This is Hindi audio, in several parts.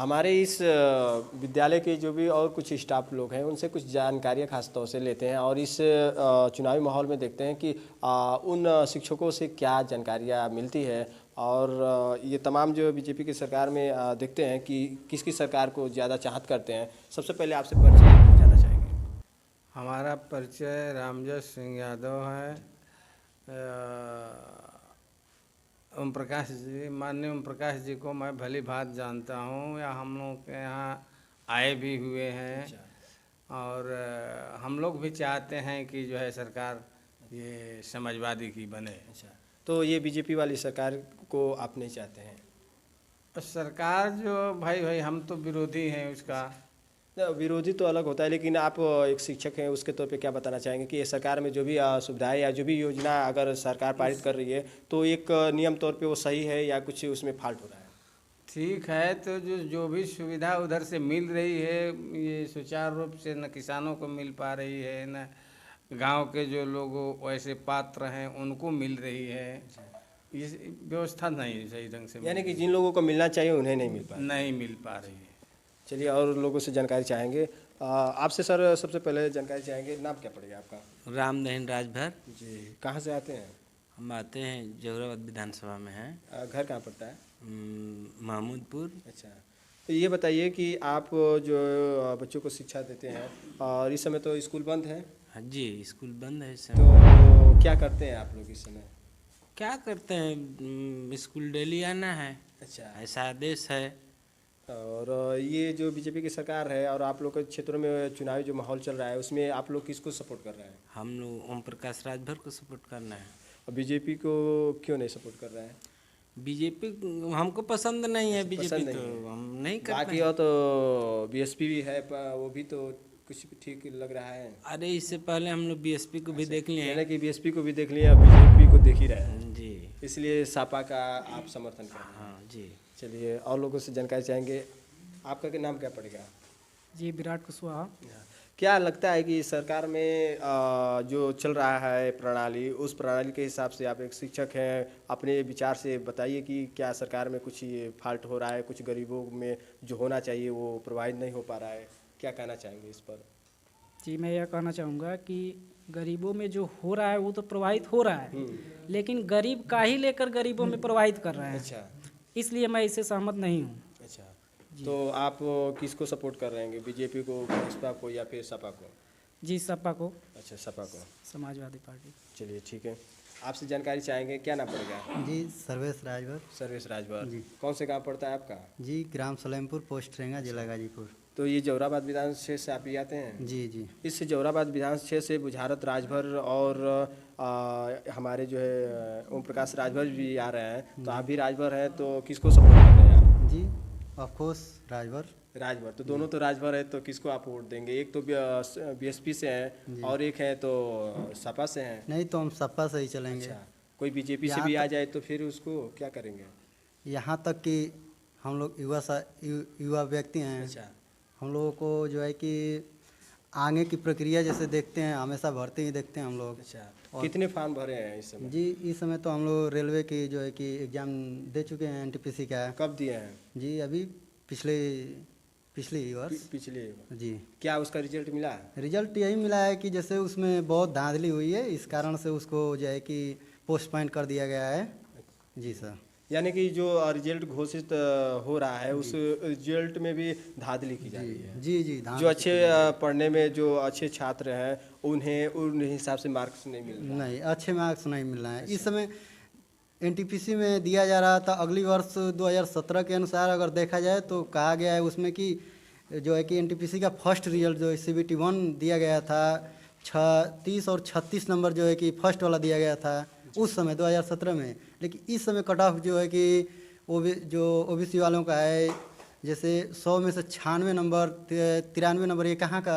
हमारे इस विद्यालय के जो भी और कुछ स्टाफ लोग हैं उनसे कुछ जानकारियां खास तौर से लेते हैं और इस चुनावी माहौल में देखते हैं कि उन शिक्षकों से क्या जानकारियां मिलती है और ये तमाम जो बीजेपी की सरकार में देखते हैं कि किसकी सरकार को ज़्यादा चाहत करते हैं। सबसे पहले आपसे परिचय जानना चाहेंगे। हमारा परिचय रामजस सिंह यादव है। ओम प्रकाश जी, माननीय ओम प्रकाश जी को मैं भली भांति जानता हूँ, या हम लोग के यहाँ आए भी हुए हैं। और हम लोग भी चाहते हैं कि जो है सरकार ये समाजवादी की बने। अच्छा, तो ये बीजेपी वाली सरकार को आप नहीं चाहते हैं? सरकार जो भाई हम तो विरोधी हैं उसका। विरोधी तो अलग होता है, लेकिन आप एक शिक्षक हैं उसके तौर पे क्या बताना चाहेंगे कि ये सरकार में जो भी सुविधाएं या जो भी योजना अगर सरकार पारित कर रही है तो एक नियम तौर पे वो सही है या कुछ उसमें फॉल्ट हो रहा है? ठीक है, तो जो भी सुविधा उधर से मिल रही है ये सुचारू रूप से न किसानों को मिल पा रही है, न गांव के जो लोग वैसे पात्र हैं उनको मिल रही है। ये व्यवस्था नहीं सही ढंग से, यानी कि जिन लोगों को मिलना चाहिए उन्हें नहीं मिल पा रही है। है। चलिए और लोगों से जानकारी चाहेंगे। आपसे सर सबसे पहले जानकारी चाहेंगे, नाम क्या पड़ेगा आपका? रामदहन राजभर। जी, कहाँ से आते हैं? हम आते हैं जोराबाद विधानसभा में हैं। घर कहाँ पड़ता है? महमूदपुर। अच्छा, तो ये बताइए कि आप जो बच्चों को शिक्षा देते हैं और इस समय तो स्कूल बंद है, हाँ जी, स्कूल बंद है इस तो समय। क्या करते हैं आप लोग इस समय? क्या करते हैं, स्कूल डेली आना है। अच्छा, ऐसा आदेश है। और ये जो बीजेपी की सरकार है और आप लोग के क्षेत्रों में चुनावी जो माहौल चल रहा है उसमें आप लोग किसको सपोर्ट कर रहे हैं? हम लोग ओम प्रकाश राजभर को सपोर्ट करना है। और बीजेपी को क्यों नहीं सपोर्ट कर रहे हैं? बीजेपी हमको पसंद नहीं है। बीजेपी पसंद तो नहीं है। हम नहीं करते बाकी हैं। और तो बीएसपी भी है वो भी तो कुछ ठीक लग रहा है। अरे इससे पहले हम लोग बीएसपी को भी देख लिए यानी हैं। कि बीएसपी को भी देख लिया, बीजेपी को देख ही रहे हैं, जी इसलिए सपा का आप समर्थन कर रहे हैं। हाँ जी। चलिए और लोगों से जानकारी चाहेंगे। आपका क्या नाम क्या पड़ेगा? जी, विराट कुशवाहा। क्या लगता है कि सरकार में जो चल रहा है प्रणाली, उस प्रणाली के हिसाब से आप एक शिक्षक हैं, अपने विचार से बताइए कि क्या सरकार में कुछ ये फॉल्ट हो रहा है, कुछ गरीबों में जो होना चाहिए वो प्रोवाइड नहीं हो पा रहा है, क्या कहना चाहेंगे इस पर? जी, मैं यह कहना चाहूँगा कि गरीबों में जो हो रहा है वो तो प्रभावित हो रहा है, लेकिन गरीब का ही लेकर गरीबों में प्रभावित कर रहे हैं। अच्छा, इसलिए मैं इससे सहमत नहीं हूँ। अच्छा, तो आप किसको सपोर्ट कर रहे हैं, बीजेपी को, भाजपा को या फिर सपा को? जी, सपा को, अच्छा, सपा को। समाजवादी पार्टी। चलिए ठीक है, आपसे जानकारी चाहेंगे, क्या नाम पड़ेगा? जी, सर्वेश राजभर। सर्वेश राजभर जी। कौन से गांव पड़ता है आपका? जी, ग्राम सलेमपुर, पोस्ट रेंगा, जिला गाजीपुर। तो ये जोराबाद विधान क्षेत्र से आप ही आते हैं? जी जी। इस जोराबाद विधान क्षेत्र से बुझारत राजभर और हमारे जो है ओम प्रकाश राजभर भी आ रहे हैं, तो आप भी राजभर हैं, तो किसको सपोर्ट कर रहे हैं आप? जी, ऑफ कोर्स राजभर। राजभर, तो दोनों तो राजभर है, तो किसको आप वोट देंगे? एक तो बीएसपी से हैं और एक है तो सपा से हैं। नहीं तो हम सपा से ही चलेंगे। अच्छा, कोई बीजेपी से यहाँ भी आ जाए तो फिर उसको क्या करेंगे? यहाँ तक कि हम लोग युवा व्यक्ति हैं। अच्छा, हम लोगों को जो है कि आगे की प्रक्रिया जैसे देखते हैं, हमेशा भर्ती ही देखते हैं हम लोग। अच्छा, कितने फॉर्म भरे हैं इस समय? जी, इस समय तो हम लोग रेलवे की जो है कि एग्ज़ाम दे चुके हैं, एनटीपीसी का। कब दिए हैं? जी, अभी पिछले वर्ष। पिछले। जी, क्या उसका रिजल्ट मिला? रिजल्ट यही मिला है कि जैसे उसमें बहुत धांधली हुई है, इस कारण से उसको जो है कि पोस्टपोन कर दिया गया है। जी सर। यानी कि जो रिजल्ट घोषित हो रहा है उस रिजल्ट में भी धांधली की जा रही है। जी जी, जो अच्छे पढ़ने में जो अच्छे छात्र हैं उन्हें उन हिसाब से मार्क्स नहीं मिल रहा। नहीं, अच्छे मार्क्स नहीं मिल रहे हैं। इस समय एनटीपीसी में दिया जा रहा था, अगली वर्ष 2017 के अनुसार अगर देखा जाए तो कहा गया है उसमें कि जो है कि एनटीपीसी का फर्स्ट रिजल्ट जो CBT 1 दिया गया था, 30 और 36 नंबर जो है कि फर्स्ट वाला दिया गया था उस समय 2017 में। लेकिन इस समय कट ऑफ जो है कि ओबीसी वालों का है, जैसे 100 में से 96 नंबर, 93 नंबर, ये कहाँ का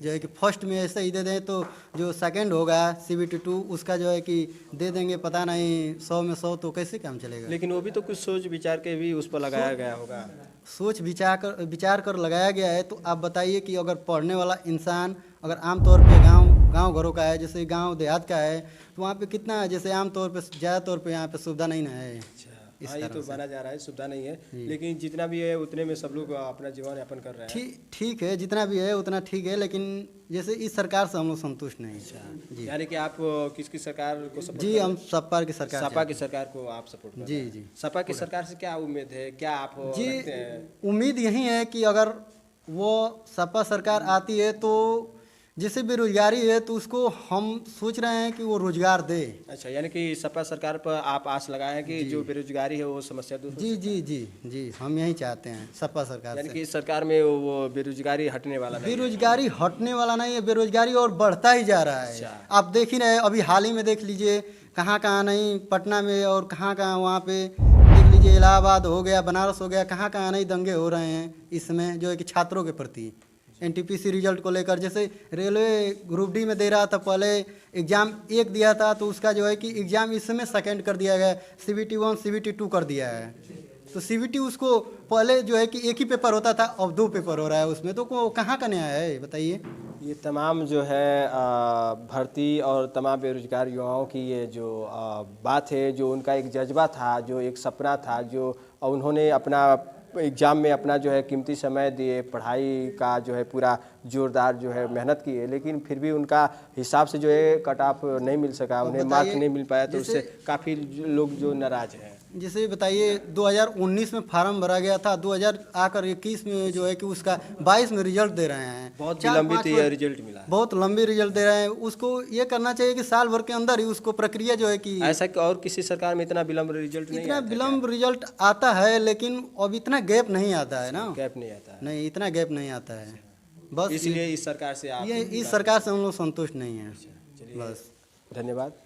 जो है कि फर्स्ट में ऐसे ही दे दें तो जो सेकंड होगा CBT 2 उसका जो है कि दे देंगे, पता नहीं 100 में 100 तो कैसे काम चलेगा। लेकिन वो भी तो कुछ सोच विचार के भी उस पर लगाया गया होगा। सोच विचार कर लगाया गया है। तो आप बताइए कि अगर पढ़ने वाला इंसान अगर आमतौर पे गांव घरों का है, जैसे गांव देहात का है, तो वहाँ पे कितना, जैसे आमतौर पे ज़्यादा तौर पे यहाँ पे सुविधा नहीं ना है। इस हाँ, ये कारण तो से। माना जा रहा है, सुविधा नहीं है, लेकिन जितना भी है उतने में सब लोग अपना जीवन यापन कर रहे हैं। ठीक है, जितना भी है उतना ठीक है, लेकिन जैसे इस सरकार से हम लोग संतुष्ट नहीं हैं। जी यानी कि आप किसकी सरकार को सपोर्ट जी, हम सपा की सरकार सपा चाहते की सरकार को आप सपोर्ट कर जी, रहे हैं। जी। सपा की सरकार से क्या उम्मीद है, क्या आप जी, रखते हैं? उम्मीद यही है कि अगर वो सपा सरकार आती है तो जैसे बेरोजगारी है तो उसको हम सोच रहे हैं कि वो रोजगार दे। अच्छा, यानी कि सपा सरकार पर आप आस लगाए हैं कि जो बेरोजगारी है वो समस्या दूर हो जी जी जी जी, हम यही चाहते हैं सपा सरकार यानी से। कि इस सरकार में वो बेरोजगारी हटने वाला नहीं है। बेरोजगारी हटने वाला नहीं है, बेरोजगारी और बढ़ता ही जा रहा है। अच्छा। आप देख ही रहे, अभी हाल ही में देख लीजिए, कहाँ कहाँ नहीं, पटना में और कहाँ कहाँ वहाँ पे देख लीजिए, इलाहाबाद हो गया, बनारस हो गया, कहाँ कहाँ नहीं दंगे हो रहे हैं इसमें, जो है कि छात्रों के प्रति एनटीपीसी रिजल्ट को लेकर। जैसे रेलवे ग्रुप डी में दे रहा था, पहले एग्ज़ाम 1 दिया था तो उसका जो है कि एग्ज़ाम इस समय सेकेंड कर दिया गया, CBT 1 CBT 2 कर दिया है। तो CBT उसको पहले जो है कि एक ही पेपर होता था, अब 2 पेपर हो रहा है उसमें, तो कहाँ का न्याय है बताइए। ये तमाम जो है भर्ती और तमाम बेरोजगार युवाओं की ये जो बात है, जो उनका एक जज्बा था, जो एक सपना था, जो उन्होंने अपना एग्ज़ाम में अपना जो है कीमती समय दिए, पढ़ाई का जो है पूरा जोरदार जो है मेहनत की है, लेकिन फिर भी उनका हिसाब से जो है कट ऑफ नहीं मिल सका, उन्हें मार्क नहीं मिल पाया, तो उससे काफ़ी लोग जो नाराज हैं। जैसे बताइए 2019 में फार्म भरा गया था, 2021 में जो है कि उसका 22 में रिजल्ट दे रहे हैं। बहुत 4-5 विलंबित ये रिजल्ट मिला है। बहुत लंबी रिजल्ट दे रहे हैं। उसको ये करना चाहिए कि साल भर के अंदर ही उसको प्रक्रिया जो है कि ऐसा कि और किसी सरकार में इतना विलंब रिजल्ट नहीं इतना आता है विलम्ब रिजल्ट आता है, लेकिन अब इतना गैप नहीं आता है ना। क्या? गैप नहीं आता है, नहीं, इतना गैप नहीं आता है। बस इसलिए इस सरकार से आप ये इस सरकार से हम लोग संतुष्ट नहीं हैं। चलिए, बस धन्यवाद।